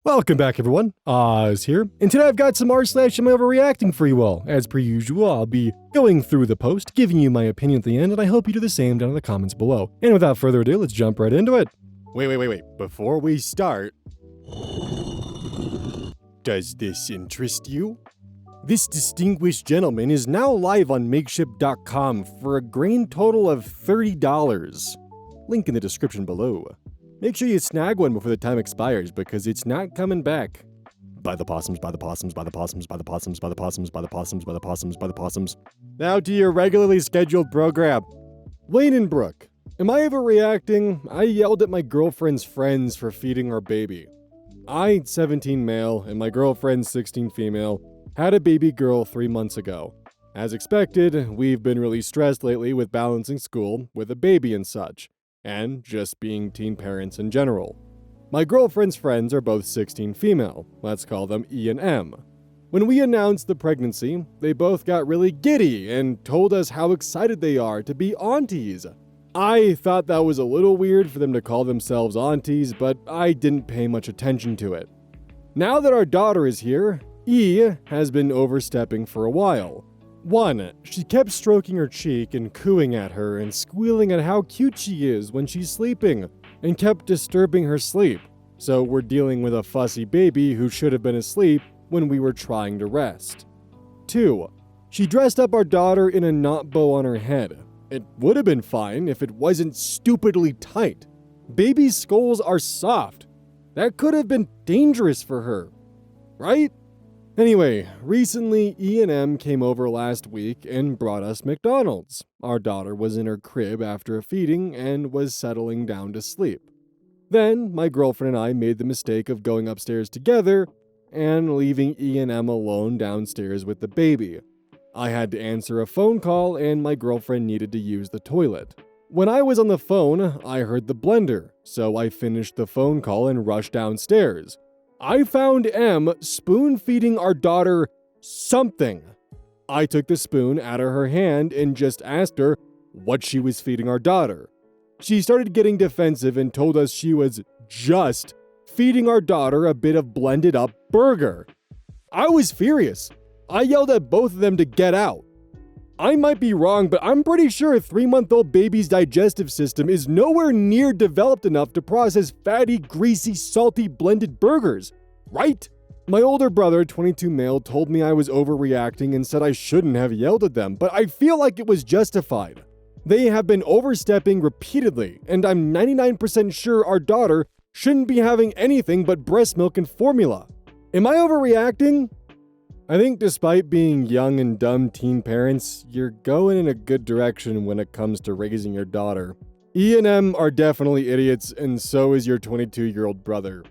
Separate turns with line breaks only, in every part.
Welcome back, everyone. Oz here, and today I've got some r/AmIOverReacting for you all. As per usual, I'll be going through the post, giving you my opinion at the end, and I hope you do the same down in the comments below. And without further ado, let's jump right into it. Wait. Before we start, does this interest you? This distinguished gentleman is now live on Makeshift.com for a grand total of $30. Link in the description below. Make sure you snag one before the time expires because it's not coming back. By the possums, by the possums, by the possums, by the possums, by the possums, by the possums, by the possums, by the possums. Now to your regularly scheduled program. Wayne and Brooke. Am I overreacting? I yelled at my girlfriend's friends for feeding our baby. I, 17 male, and my girlfriend, 16 female, had a baby girl 3 months ago. As expected, we've been really stressed lately with balancing school with a baby and such, and just being teen parents in general. My girlfriend's friends are both 16 female, let's call them E and M. When we announced the pregnancy, they both got really giddy and told us how excited they are to be aunties. I thought that was a little weird for them to call themselves aunties, but I didn't pay much attention to it. Now that our daughter is here, E has been overstepping for a while. 1. She kept stroking her cheek and cooing at her and squealing at how cute she is when she's sleeping, and kept disturbing her sleep. So we're dealing with a fussy baby who should have been asleep when we were trying to rest. 2. She dressed up our daughter in a knot bow on her head. It would have been fine if it wasn't stupidly tight. Babies' skulls are soft. That could have been dangerous for her, right? Anyway, recently E and M came over last week and brought us McDonald's. Our daughter was in her crib after a feeding and was settling down to sleep. Then my girlfriend and I made the mistake of going upstairs together and leaving E and M alone downstairs with the baby. I had to answer a phone call and my girlfriend needed to use the toilet. When I was on the phone, I heard the blender, so I finished the phone call and rushed downstairs. I found M spoon-feeding our daughter something. I took the spoon out of her hand and just asked her what she was feeding our daughter. She started getting defensive and told us she was just feeding our daughter a bit of blended-up burger. I was furious. I yelled at both of them to get out. I might be wrong, but I'm pretty sure a 3-month-old baby's digestive system is nowhere near developed enough to process fatty, greasy, salty, blended burgers, right? My older brother, 22 male, told me I was overreacting and said I shouldn't have yelled at them, but I feel like it was justified. They have been overstepping repeatedly, and I'm 99% sure our daughter shouldn't be having anything but breast milk and formula. Am I overreacting? I think despite being young and dumb teen parents, you're going in a good direction when it comes to raising your daughter. E and M are definitely idiots, and so is your 22-year-old brother.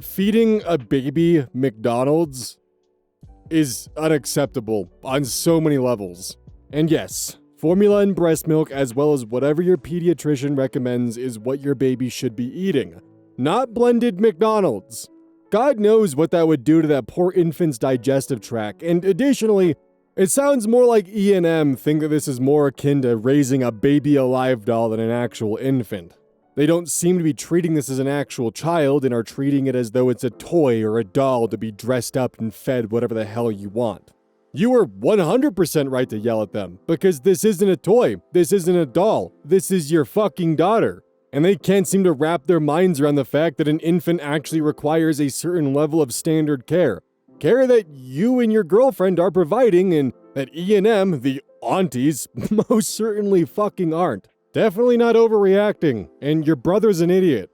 Feeding a baby McDonald's is unacceptable on so many levels. And yes, formula and breast milk, as well as whatever your pediatrician recommends, is what your baby should be eating, not blended McDonald's. God knows what that would do to that poor infant's digestive tract, and additionally, it sounds more like E and M think that this is more akin to raising a baby alive doll than an actual infant. They don't seem to be treating this as an actual child and are treating it as though it's a toy or a doll to be dressed up and fed whatever the hell you want. You were 100% right to yell at them, because this isn't a toy, this isn't a doll, this is your fucking daughter. And they can't seem to wrap their minds around the fact that an infant actually requires a certain level of standard care. Care that you and your girlfriend are providing, and that E and M, the aunties, most certainly fucking aren't. Definitely not overreacting, and your brother's an idiot.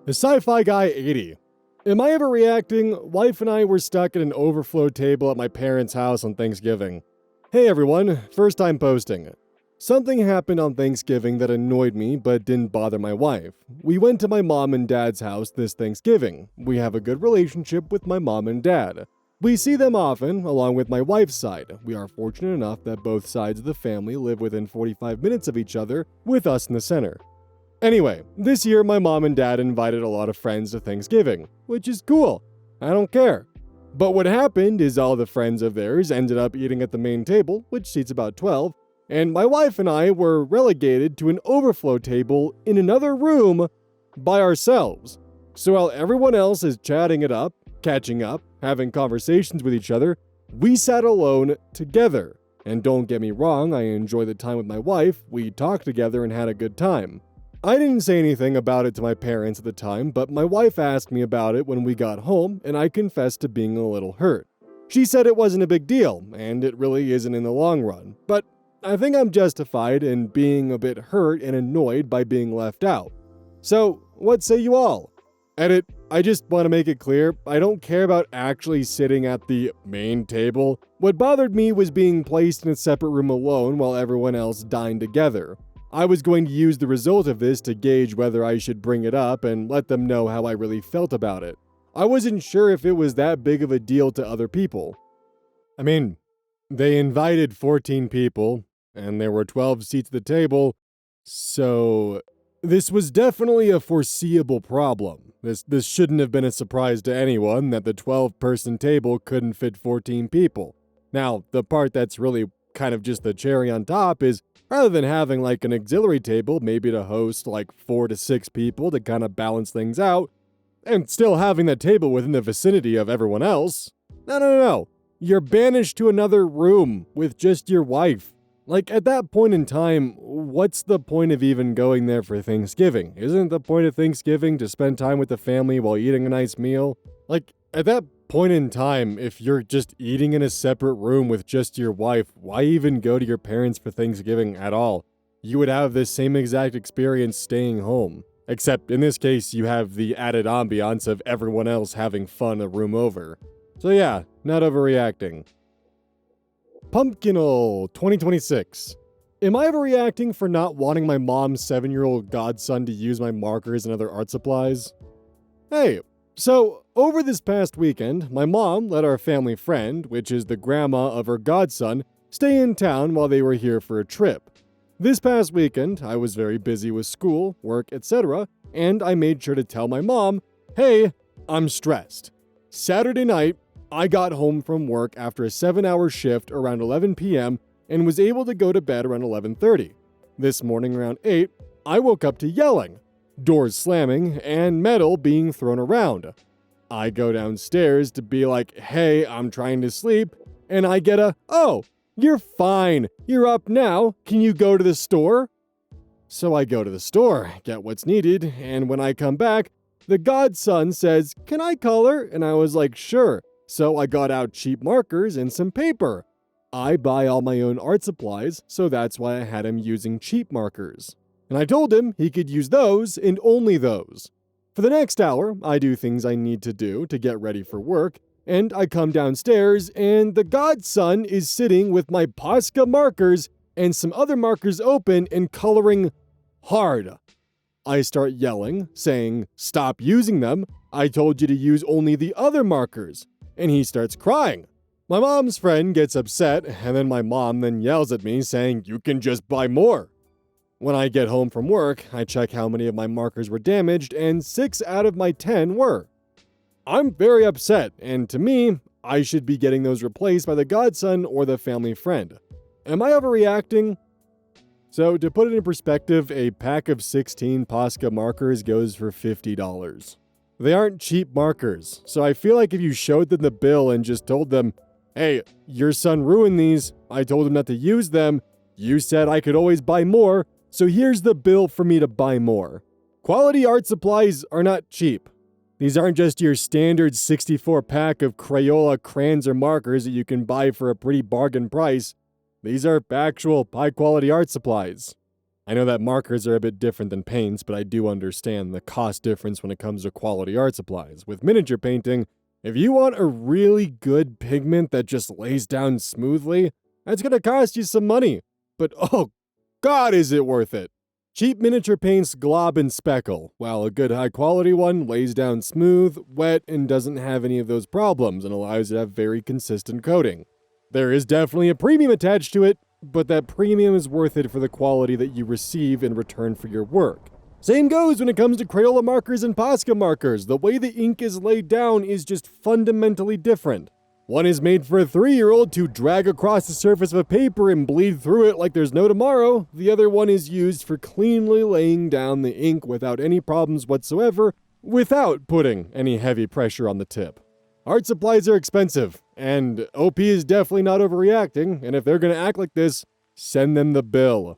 The Sci-Fi Guy 80. Am I overreacting? Wife and I were stuck at an overflow table at my parents' house on Thanksgiving. Hey everyone, first time posting. Something happened on Thanksgiving that annoyed me but didn't bother my wife. We went to my mom and dad's house this Thanksgiving. We have a good relationship with my mom and dad. We see them often, along with my wife's side. We are fortunate enough that both sides of the family live within 45 minutes of each other, with us in the center. Anyway, this year my mom and dad invited a lot of friends to Thanksgiving, which is cool. I don't care. But what happened is all the friends of theirs ended up eating at the main table, which seats about 12, and my wife and I were relegated to an overflow table in another room by ourselves. So while everyone else is chatting it up, catching up, having conversations with each other, we sat alone together. And don't get me wrong, I enjoy the time with my wife, we talked together and had a good time. I didn't say anything about it to my parents at the time, but my wife asked me about it when we got home, and I confessed to being a little hurt. She said it wasn't a big deal, and it really isn't in the long run, but I think I'm justified in being a bit hurt and annoyed by being left out. So, what say you all? Edit, I just want to make it clear, I don't care about actually sitting at the main table. What bothered me was being placed in a separate room alone while everyone else dined together. I was going to use the result of this to gauge whether I should bring it up and let them know how I really felt about it. I wasn't sure if it was that big of a deal to other people. I mean, they invited 14 people, and there were 12 seats at the table, so this was definitely a foreseeable problem. This shouldn't have been a surprise to anyone that the 12-person table couldn't fit 14 people. Now, the part that's really kind of just the cherry on top is, rather than having like an auxiliary table, maybe to host like 4 to 6 people to kind of balance things out, and still having that table within the vicinity of everyone else. No. You're banished to another room with just your wife. Like, at that point in time, what's the point of even going there for Thanksgiving? Isn't the point of Thanksgiving to spend time with the family while eating a nice meal? Like, at that point in time, if you're just eating in a separate room with just your wife, why even go to your parents for Thanksgiving at all? You would have this same exact experience staying home. Except, in this case, you have the added ambiance of everyone else having fun a room over. So yeah, not overreacting. Pumpkinal 2026. Am I overreacting for not wanting my mom's 7-year-old godson to use my markers and other art supplies? Hey, so over this past weekend, my mom let our family friend, which is the grandma of her godson, stay in town while they were here for a trip. This past weekend, I was very busy with school, work, etc., and I made sure to tell my mom, hey, I'm stressed. Saturday night, I got home from work after a 7-hour shift around 11 p.m. and was able to go to bed around 11:30. This morning around 8, I woke up to yelling, doors slamming, and metal being thrown around. I go downstairs to be like, hey, I'm trying to sleep, and I get a, oh, you're fine, you're up now, can you go to the store? So I go to the store, get what's needed, and when I come back, the godson says, can I color? And I was like, sure. So I got out cheap markers and some paper. I buy all my own art supplies, so that's why I had him using cheap markers. And I told him he could use those and only those. For the next hour, I do things I need to do to get ready for work, and I come downstairs and the godson is sitting with my Posca markers and some other markers open and coloring hard. I start yelling, saying, stop using them. I told you to use only the other markers. And he starts crying. My mom's friend gets upset, and then my mom then yells at me saying, you can just buy more. When I get home from work, I check how many of my markers were damaged, and 6 out of my 10 were. I'm very upset, and to me, I should be getting those replaced by the godson or the family friend. Am I overreacting? So, to put it in perspective, a pack of 16 Posca markers goes for $50. They aren't cheap markers, so I feel like if you showed them the bill and just told them, hey, your son ruined these, I told him not to use them, you said I could always buy more, so here's the bill for me to buy more. Quality art supplies are not cheap. These aren't just your standard 64 pack of Crayola crayons or markers that you can buy for a pretty bargain price. These are actual high-quality art supplies. I know that markers are a bit different than paints, but I do understand the cost difference when it comes to quality art supplies. With miniature painting, if you want a really good pigment that just lays down smoothly, that's going to cost you some money. But oh God, is it worth it? Cheap miniature paints glob and speckle, while a good high-quality one lays down smooth, wet, and doesn't have any of those problems and allows it to have very consistent coating. There is definitely a premium attached to it, but that premium is worth it for the quality that you receive in return for your work. Same goes when it comes to Crayola markers and Posca markers. The way the ink is laid down is just fundamentally different. One is made for a 3-year-old to drag across the surface of a paper and bleed through it like there's no tomorrow. The other one is used for cleanly laying down the ink without any problems whatsoever without putting any heavy pressure on the tip. Art supplies are expensive, and OP is definitely not overreacting, and if they're gonna act like this, send them the bill.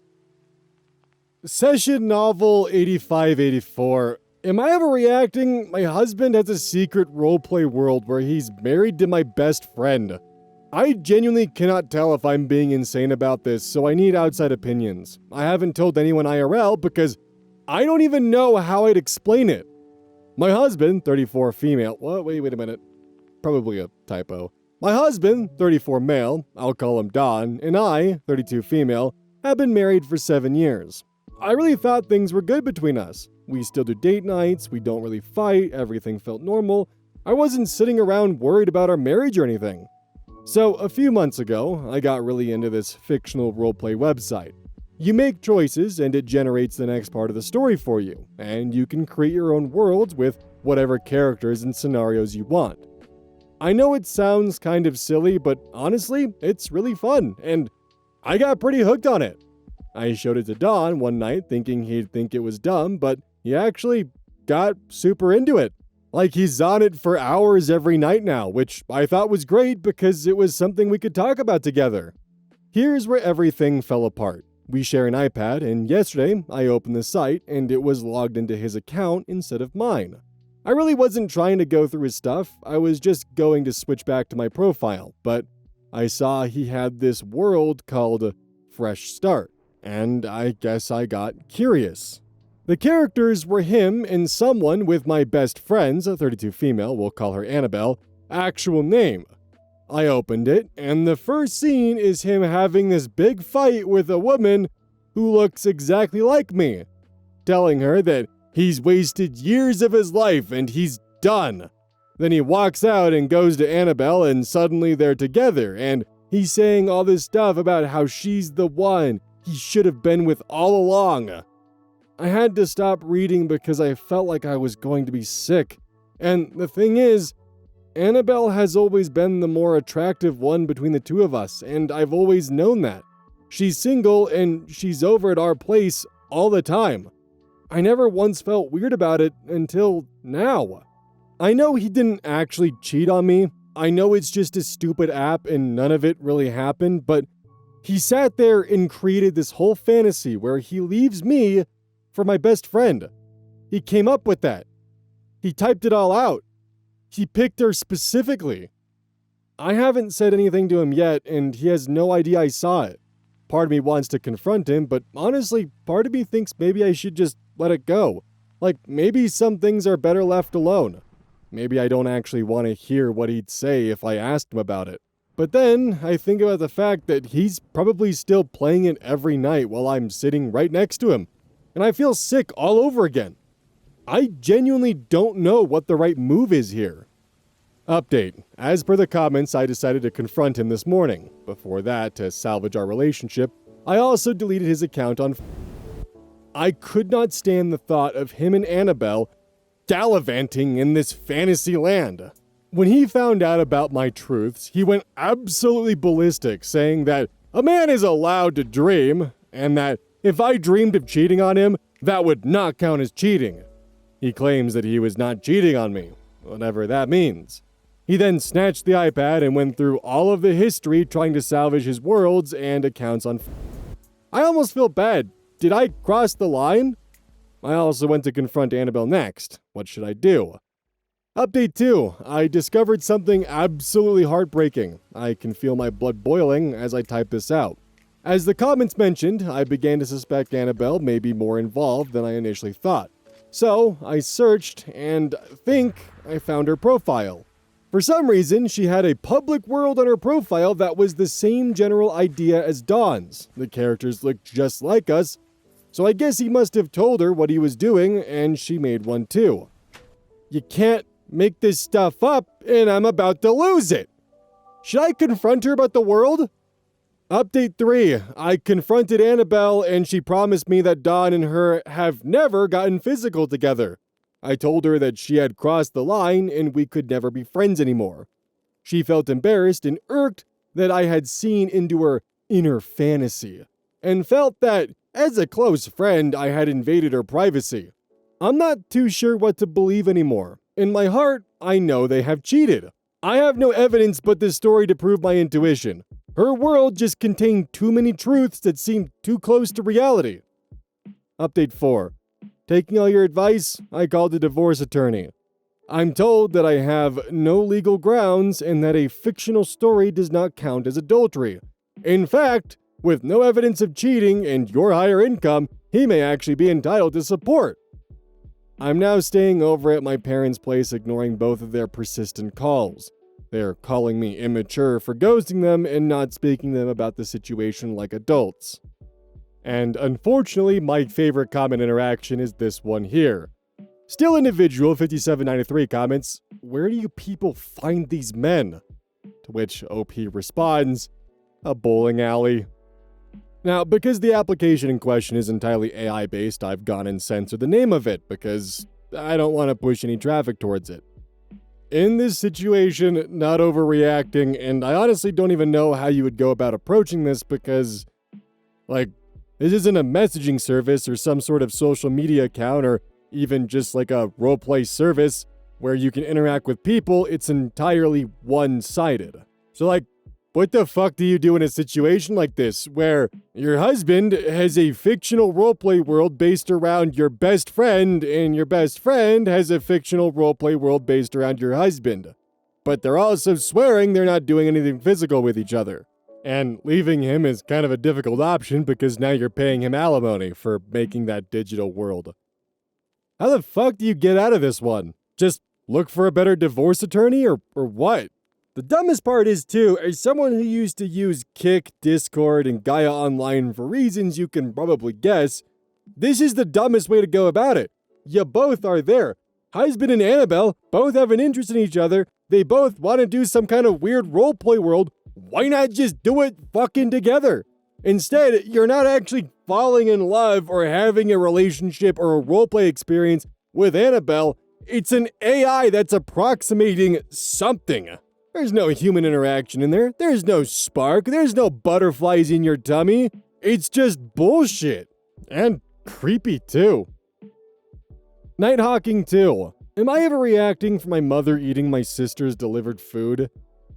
Session Novel 8584. Am I overreacting? My husband has a secret roleplay world where he's married to my best friend. I genuinely cannot tell if I'm being insane about this, so I need outside opinions. I haven't told anyone IRL because I don't even know how I'd explain it. My husband, 34 female, wait a minute. Probably a typo. My husband, 34 male, I'll call him Don, and I, 32 female, have been married for 7 years. I really thought things were good between us. We still do date nights, we don't really fight, everything felt normal. I wasn't sitting around worried about our marriage or anything. So, a few months ago, I got really into this fictional roleplay website. You make choices and it generates the next part of the story for you, and you can create your own worlds with whatever characters and scenarios you want. I know it sounds kind of silly, but honestly, it's really fun, and I got pretty hooked on it. I showed it to Don one night thinking he'd think it was dumb, but he actually got super into it. Like he's on it for hours every night now, which I thought was great because it was something we could talk about together. Here's where everything fell apart. We share an iPad, and yesterday I opened the site and it was logged into his account instead of mine. I really wasn't trying to go through his stuff, I was just going to switch back to my profile, but I saw he had this world called Fresh Start, and I guess I got curious. The characters were him and someone with my best friend's, a 32 female, we'll call her Annabelle, actual name. I opened it, and the first scene is him having this big fight with a woman who looks exactly like me, telling her that he's wasted years of his life and he's done. Then he walks out and goes to Annabelle, and suddenly they're together, and he's saying all this stuff about how she's the one he should have been with all along. I had to stop reading because I felt like I was going to be sick. And the thing is, Annabelle has always been the more attractive one between the two of us, and I've always known that. She's single and she's over at our place all the time. I never once felt weird about it until now. I know he didn't actually cheat on me. I know it's just a stupid app and none of it really happened, but he sat there and created this whole fantasy where he leaves me for my best friend. He came up with that. He typed it all out. He picked her specifically. I haven't said anything to him yet, and he has no idea I saw it. Part of me wants to confront him, but honestly, part of me thinks maybe I should just let it go. Like, maybe some things are better left alone. Maybe I don't actually want to hear what he'd say if I asked him about it. But then, I think about the fact that he's probably still playing it every night while I'm sitting right next to him. And I feel sick all over again. I genuinely don't know what the right move is here. Update. As per the comments, I decided to confront him this morning. Before that, to salvage our relationship, I also deleted his account on... I could not stand the thought of him and Annabelle gallivanting in this fantasy land. When he found out about my truths, he went absolutely ballistic, saying that a man is allowed to dream, and that if I dreamed of cheating on him, that would not count as cheating. He claims that he was not cheating on me, whatever that means. He then snatched the iPad and went through all of the history trying to salvage his worlds and accounts on... I almost feel bad. Did I cross the line? I also went to confront Annabelle next. What should I do? Update 2. I discovered something absolutely heartbreaking. I can feel my blood boiling as I type this out. As the comments mentioned, I began to suspect Annabelle may be more involved than I initially thought. So, I searched and think I found her profile. For some reason, she had a public world on her profile that was the same general idea as Dawn's. The characters looked just like us, so I guess he must have told her what he was doing, and she made one too. You can't make this stuff up, and I'm about to lose it. Should I confront her about the world? Update 3. I confronted Annabelle, and she promised me that Dawn and her have never gotten physical together. I told her that she had crossed the line and we could never be friends anymore. She felt embarrassed and irked that I had seen into her inner fantasy, and felt that, as a close friend, I had invaded her privacy. I'm not too sure what to believe anymore. In my heart, I know they have cheated. I have no evidence but this story to prove my intuition. Her world just contained too many truths that seemed too close to reality. Update 4. Taking all your advice, I called a divorce attorney. I'm told that I have no legal grounds and that a fictional story does not count as adultery. In fact, with no evidence of cheating and your higher income, he may actually be entitled to support. I'm now staying over at my parents' place, ignoring both of their persistent calls. They're calling me immature for ghosting them and not speaking to them about the situation like adults. And unfortunately, my favorite comment interaction is this one here. Still individual 5793 comments, "Where do you people find these men?" To which OP responds, "A bowling alley." Now, because the application in question is entirely AI-based, I've gone and censored the name of it because I don't want to push any traffic towards it. In this situation, not overreacting, and I honestly don't even know how you would go about approaching this because, this isn't a messaging service or some sort of social media account or even just like a roleplay service where you can interact with people. It's entirely one-sided. So what the fuck do you do in a situation like this, where your husband has a fictional roleplay world based around your best friend, and your best friend has a fictional roleplay world based around your husband? But they're also swearing they're not doing anything physical with each other. And leaving him is kind of a difficult option because now you're paying him alimony for making that digital world. How the fuck do you get out of this one? Just look for a better divorce attorney or what? The dumbest part is, too, as someone who used to use Kick, Discord, and Gaia Online for reasons you can probably guess, this is the dumbest way to go about it. You both are there. Husband and Annabelle both have an interest in each other. They both want to do some kind of weird roleplay world. Why not just do it fucking together? Instead, you're not actually falling in love or having a relationship or a roleplay experience with Annabelle. It's an AI that's approximating something. There's no human interaction in there. There's no spark. There's no butterflies in your tummy. It's just bullshit. And creepy, too. Nighthawking 2. Am I ever reacting for my mother eating my sister's delivered food?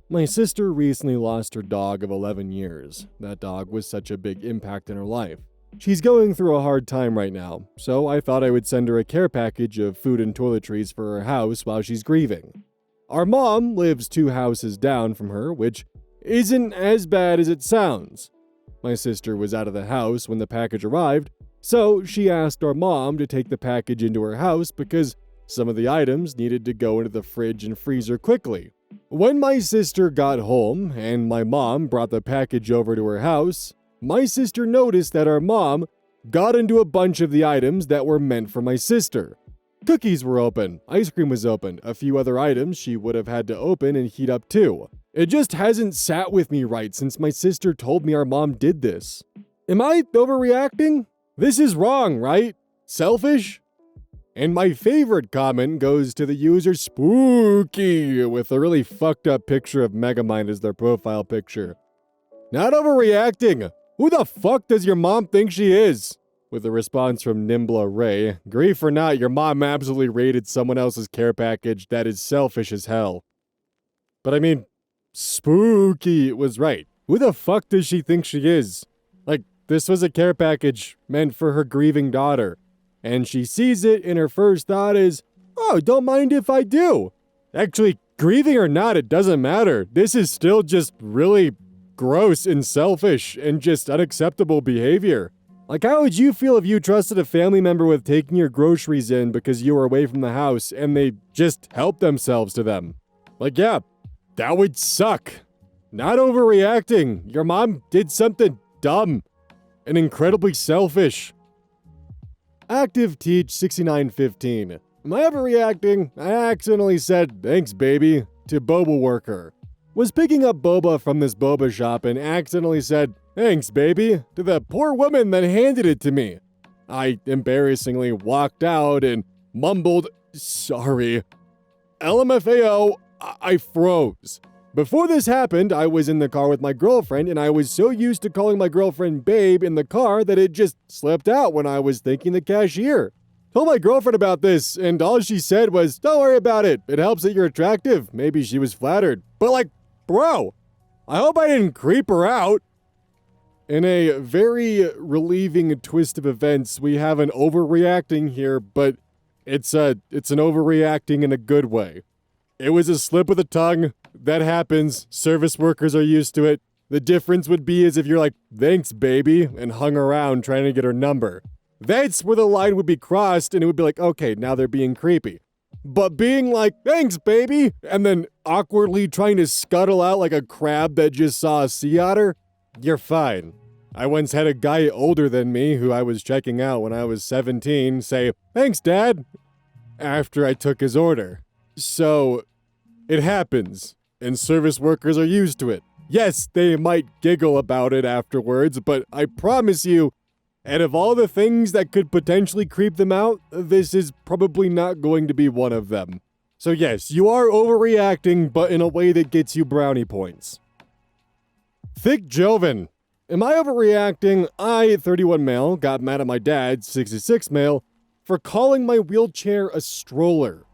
My sister recently lost her dog of 11 years. That dog was such a big impact in her life. She's going through a hard time right now, so I thought I would send her a care package of food and toiletries for her house while she's grieving. Our mom lives 2 houses down from her, which isn't as bad as it sounds. My sister was out of the house when the package arrived, so she asked our mom to take the package into her house because some of the items needed to go into the fridge and freezer quickly. When my sister got home and my mom brought the package over to her house, my sister noticed that our mom got into a bunch of the items that were meant for my sister. Cookies were open, ice cream was open, a few other items she would have had to open and heat up too. It just hasn't sat with me right since my sister told me our mom did this. Am I overreacting? This is wrong, right? Selfish? And my favorite comment goes to the user Spooky with a really fucked up picture of Megamind as their profile picture. Not overreacting. Who the fuck does your mom think she is? With a response from Nimbla Ray, grief or not, your mom absolutely raided someone else's care package. That is selfish as hell. But I mean, Spooky was right. Who the fuck does she think she is? This was a care package meant for her grieving daughter. And she sees it and her first thought is, oh, don't mind if I do. Actually, grieving or not, it doesn't matter. This is still just really gross and selfish and just unacceptable behavior. How would you feel if you trusted a family member with taking your groceries in because you were away from the house and they just helped themselves to them? Yeah, that would suck. Not overreacting. Your mom did something dumb and incredibly selfish. Active Teach 6915. Am I overreacting? I accidentally said, thanks baby, to boba worker. Was picking up boba from this boba shop and accidentally said, thanks, baby, to the poor woman that handed it to me. I embarrassingly walked out and mumbled, sorry. LMFAO, I froze. Before this happened, I was in the car with my girlfriend, and I was so used to calling my girlfriend babe in the car that it just slipped out when I was thanking the cashier. told my girlfriend about this, and all she said was, don't worry about it. It helps that you're attractive. Maybe she was flattered. But like, bro, I hope I didn't creep her out. In a very relieving twist of events, we have an overreacting here, but it's an overreacting in a good way. It was a slip of the tongue. That happens. Service workers are used to it. The difference would be is if you're like, thanks, baby, and hung around trying to get her number. That's where the line would be crossed, and it would be like, okay, now they're being creepy. But being like, thanks, baby, and then awkwardly trying to scuttle out like a crab that just saw a sea otter, you're fine. I once had a guy older than me who I was checking out when I was 17 say, thanks, Dad, after I took his order. So, it happens, and service workers are used to it. Yes, they might giggle about it afterwards, but I promise you, out of all the things that could potentially creep them out, this is probably not going to be one of them. So yes, you are overreacting, but in a way that gets you brownie points. Thick Joven. Am I overreacting? I, 31 male, got mad at my dad, 66 male, for calling my wheelchair a stroller.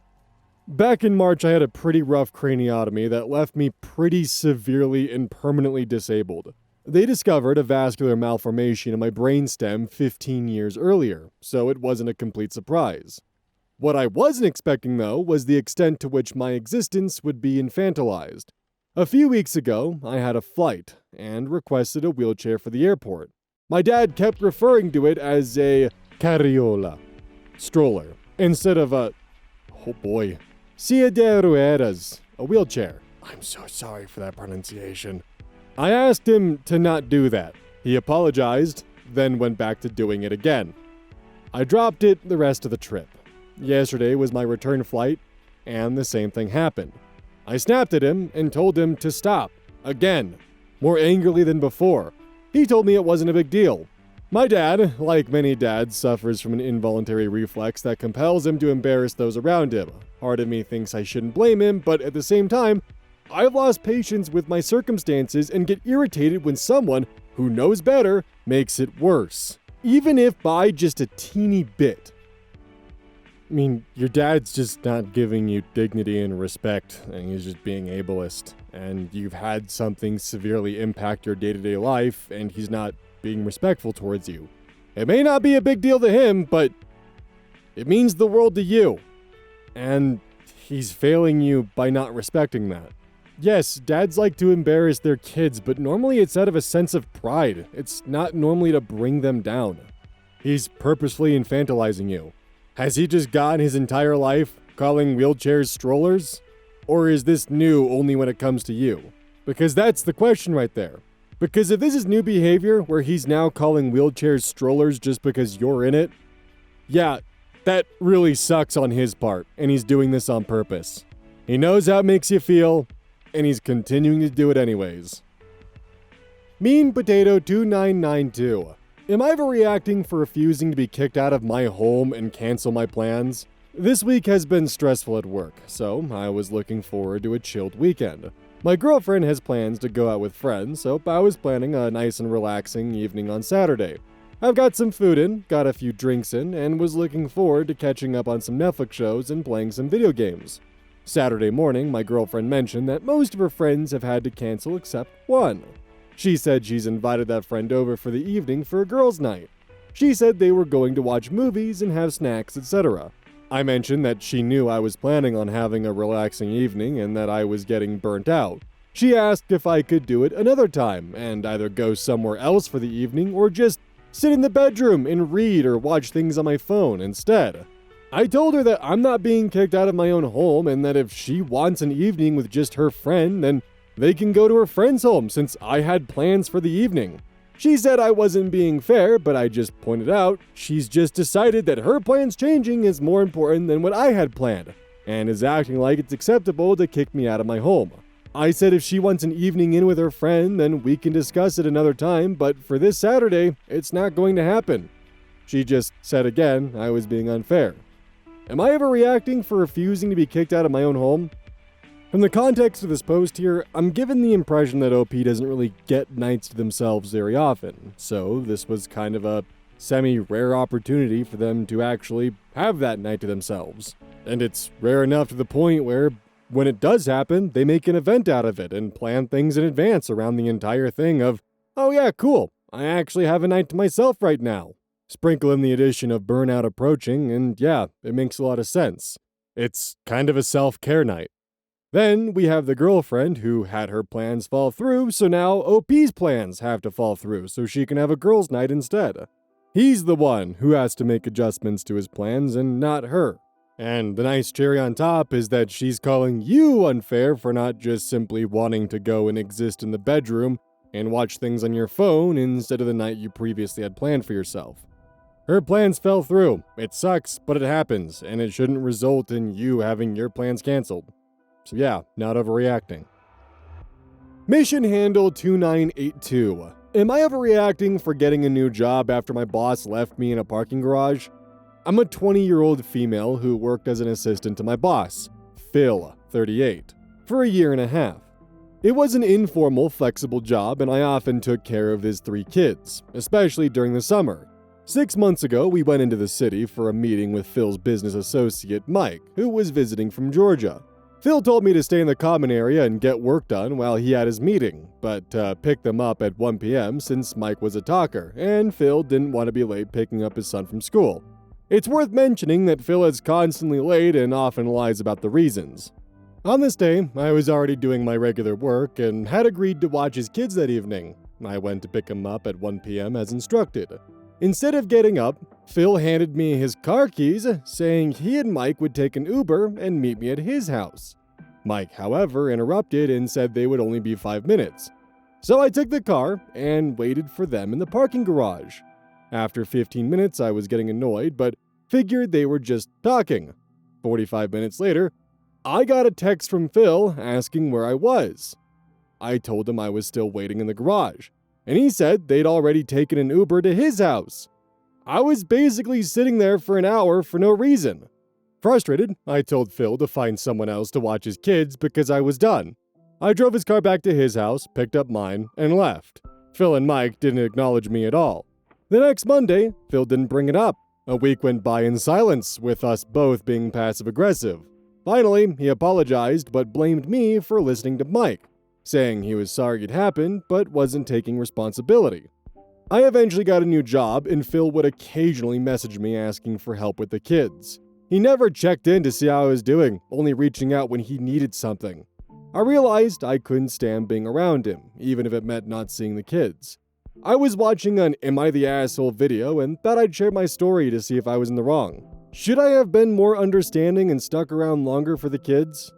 Back in March, I had a pretty rough craniotomy that left me pretty severely and permanently disabled. They discovered a vascular malformation in my brainstem 15 years earlier, so it wasn't a complete surprise. What I wasn't expecting, though, was the extent to which my existence would be infantilized. A few weeks ago, I had a flight and requested a wheelchair for the airport. My dad kept referring to it as a carriola, stroller, instead of a, oh boy, silla de ruedas, a wheelchair. I'm so sorry for that pronunciation. I asked him to not do that. He apologized, then went back to doing it again. I dropped it the rest of the trip. Yesterday was my return flight, and the same thing happened. I snapped at him and told him to stop, again, more angrily than before. He told me it wasn't a big deal. My dad, like many dads, suffers from an involuntary reflex that compels him to embarrass those around him. Part of me thinks I shouldn't blame him, but at the same time, I've lost patience with my circumstances and get irritated when someone who knows better makes it worse, even if by just a teeny bit. I mean, your dad's just not giving you dignity and respect, and he's just being ableist, and you've had something severely impact your day-to-day life, and he's not being respectful towards you. It may not be a big deal to him, but it means the world to you, and he's failing you by not respecting that. Yes, dads like to embarrass their kids, but normally it's out of a sense of pride. It's not normally to bring them down. He's purposefully infantilizing you. Has he just gotten his entire life calling wheelchairs strollers? Or is this new only when it comes to you? Because that's the question right there. Because if this is new behavior where he's now calling wheelchairs strollers just because you're in it, yeah, that really sucks on his part, and he's doing this on purpose. He knows how it makes you feel, and he's continuing to do it anyways. Mean Potato 2992. Am I overreacting for refusing to be kicked out of my home and cancel my plans? This week has been stressful at work, so I was looking forward to a chilled weekend. My girlfriend has plans to go out with friends, so I was planning a nice and relaxing evening on Saturday. I've got some food in, got a few drinks in, and was looking forward to catching up on some Netflix shows and playing some video games. Saturday morning, my girlfriend mentioned that most of her friends have had to cancel except one. She said she's invited that friend over for the evening for a girls' night. She said they were going to watch movies and have snacks, etc. I mentioned that she knew I was planning on having a relaxing evening and that I was getting burnt out. She asked if I could do it another time and either go somewhere else for the evening or just sit in the bedroom and read or watch things on my phone instead. I told her that I'm not being kicked out of my own home and that if she wants an evening with just her friend, then they can go to her friend's home since I had plans for the evening. She said I wasn't being fair, but I just pointed out she's just decided that her plans changing is more important than what I had planned, and is acting like it's acceptable to kick me out of my home. I said if she wants an evening in with her friend, then we can discuss it another time, but for this Saturday, it's not going to happen. She just said again I was being unfair. Am I overreacting for refusing to be kicked out of my own home? From the context of this post here, I'm given the impression that OP doesn't really get nights to themselves very often, so this was kind of a semi-rare opportunity for them to actually have that night to themselves. And it's rare enough to the point where, when it does happen, they make an event out of it and plan things in advance around the entire thing of, oh yeah, cool, I actually have a night to myself right now. Sprinkle in the addition of burnout approaching, and yeah, it makes a lot of sense. It's kind of a self-care night. Then we have the girlfriend who had her plans fall through, so now OP's plans have to fall through so she can have a girls' night instead. He's the one who has to make adjustments to his plans and not her. And the nice cherry on top is that she's calling you unfair for not just simply wanting to go and exist in the bedroom and watch things on your phone instead of the night you previously had planned for yourself. Her plans fell through. It sucks, but it happens, and it shouldn't result in you having your plans canceled. So yeah, not overreacting. Mission Handle 2982. Am I overreacting for getting a new job after my boss left me in a parking garage? I'm a 20-year-old female who worked as an assistant to my boss, Phil, 38, for a year and a half. It was an informal, flexible job, and I often took care of his 3 kids, especially during the summer. 6 months ago, we went into the city for a meeting with Phil's business associate, Mike, who was visiting from Georgia. Phil told me to stay in the common area and get work done while he had his meeting, but pick them up at 1 p.m. since Mike was a talker, and Phil didn't want to be late picking up his son from school. It's worth mentioning that Phil is constantly late and often lies about the reasons. On this day, I was already doing my regular work and had agreed to watch his kids that evening. I went to pick him up at 1 p.m. as instructed. Instead of getting up, Phil handed me his car keys, saying he and Mike would take an Uber and meet me at his house. Mike, however, interrupted and said they would only be 5 minutes. So I took the car and waited for them in the parking garage. After 15 minutes, I was getting annoyed, but figured they were just talking. 45 minutes later, I got a text from Phil asking where I was. I told him I was still waiting in the garage, and he said they'd already taken an Uber to his house. I was basically sitting there for an hour for no reason. Frustrated, I told Phil to find someone else to watch his kids because I was done. I drove his car back to his house, picked up mine, and left. Phil and Mike didn't acknowledge me at all. The next Monday, Phil didn't bring it up. A week went by in silence, with us both being passive-aggressive. Finally, he apologized but blamed me for listening to Mike, saying he was sorry it happened but wasn't taking responsibility. I eventually got a new job, and Phil would occasionally message me asking for help with the kids. He never checked in to see how I was doing, only reaching out when he needed something. I realized I couldn't stand being around him, even if it meant not seeing the kids. I was watching an Am I the Asshole video and thought I'd share my story to see if I was in the wrong. Should I have been more understanding and stuck around longer for the kids?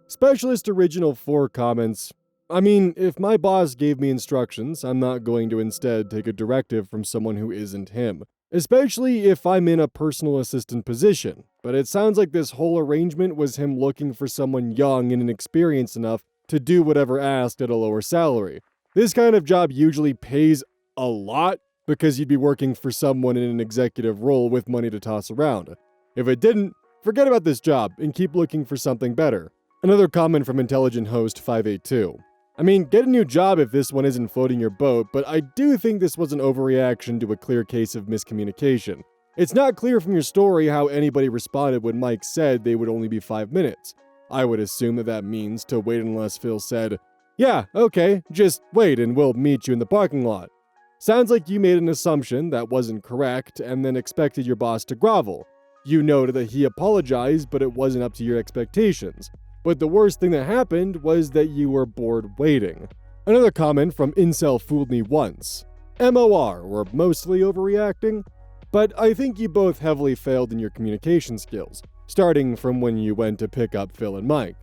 Specialist Original 4 comments, I mean, if my boss gave me instructions, I'm not going to instead take a directive from someone who isn't him. Especially if I'm in a personal assistant position, but it sounds like this whole arrangement was him looking for someone young and inexperienced enough to do whatever asked at a lower salary. This kind of job usually pays a lot because you'd be working for someone in an executive role with money to toss around. If it didn't, forget about this job and keep looking for something better. Another comment from Intelligent Host 582. I mean, get a new job if this one isn't floating your boat, but I do think this was an overreaction to a clear case of miscommunication. It's not clear from your story how anybody responded when Mike said they would only be 5 minutes. I would assume that means to wait unless Phil said, yeah, okay, just wait and we'll meet you in the parking lot. Sounds like you made an assumption that wasn't correct and then expected your boss to grovel. You noted that he apologized, but it wasn't up to your expectations. But the worst thing that happened was that you were bored waiting. Another comment from Incel Fooled Me Once. MOR, or mostly overreacting? But I think you both heavily failed in your communication skills, starting from when you went to pick up Phil and Mike.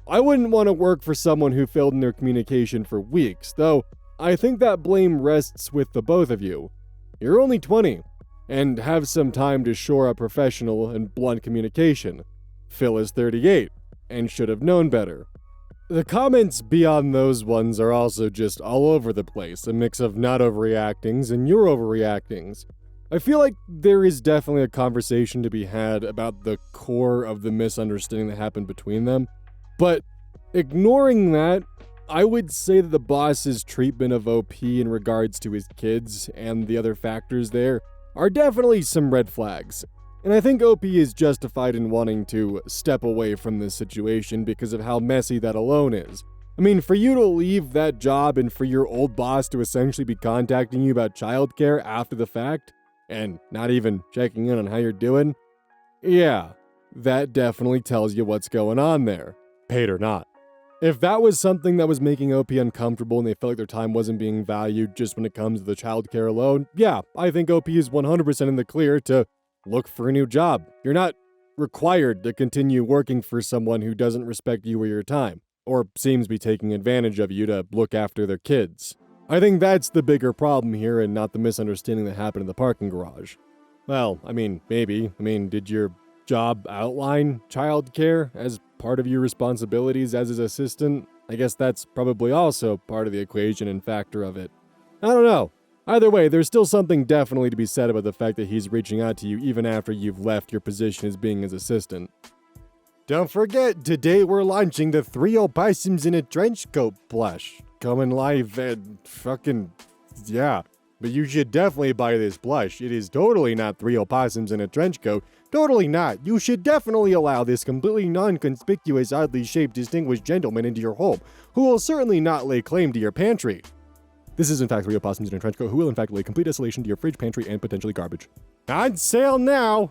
I wouldn't want to work for someone who failed in their communication for weeks, though I think that blame rests with the both of you. You're only 20, and have some time to shore up professional and blunt communication. Phil is 38. And should have known better. The comments beyond those ones are also just all over the place, a mix of not overreactings and your overreactings. I feel like there is definitely a conversation to be had about the core of the misunderstanding that happened between them, but ignoring that, I would say that the boss's treatment of OP in regards to his kids and the other factors there are definitely some red flags. And I think OP is justified in wanting to step away from this situation because of how messy that alone is. I mean, for you to leave that job and for your old boss to essentially be contacting you about childcare after the fact, and not even checking in on how you're doing, yeah, that definitely tells you what's going on there, paid or not. If that was something that was making OP uncomfortable and they felt like their time wasn't being valued just when it comes to the childcare alone, yeah, I think OP is 100% in the clear to look for a new job. You're not required to continue working for someone who doesn't respect you or your time, or seems to be taking advantage of you to look after their kids. I think that's the bigger problem here and not the misunderstanding that happened in the parking garage. Well, maybe. Did your job outline childcare as part of your responsibilities as his assistant? I guess that's probably also part of the equation and factor of it. I don't know. Either way, there's still something definitely to be said about the fact that he's reaching out to you even after you've left your position as being his assistant. Don't forget, today we're launching the 3 opossums in a trench coat plush. Coming live and yeah. But you should definitely buy this plush. It is totally not 3 opossums in a trench coat. Totally not. You should definitely allow this completely non-conspicuous, oddly shaped, distinguished gentleman into your home, who will certainly not lay claim to your pantry. This is in fact 3 opossums in a trench coat who will in fact lay complete desolation to your fridge, pantry, and potentially garbage. On sale now!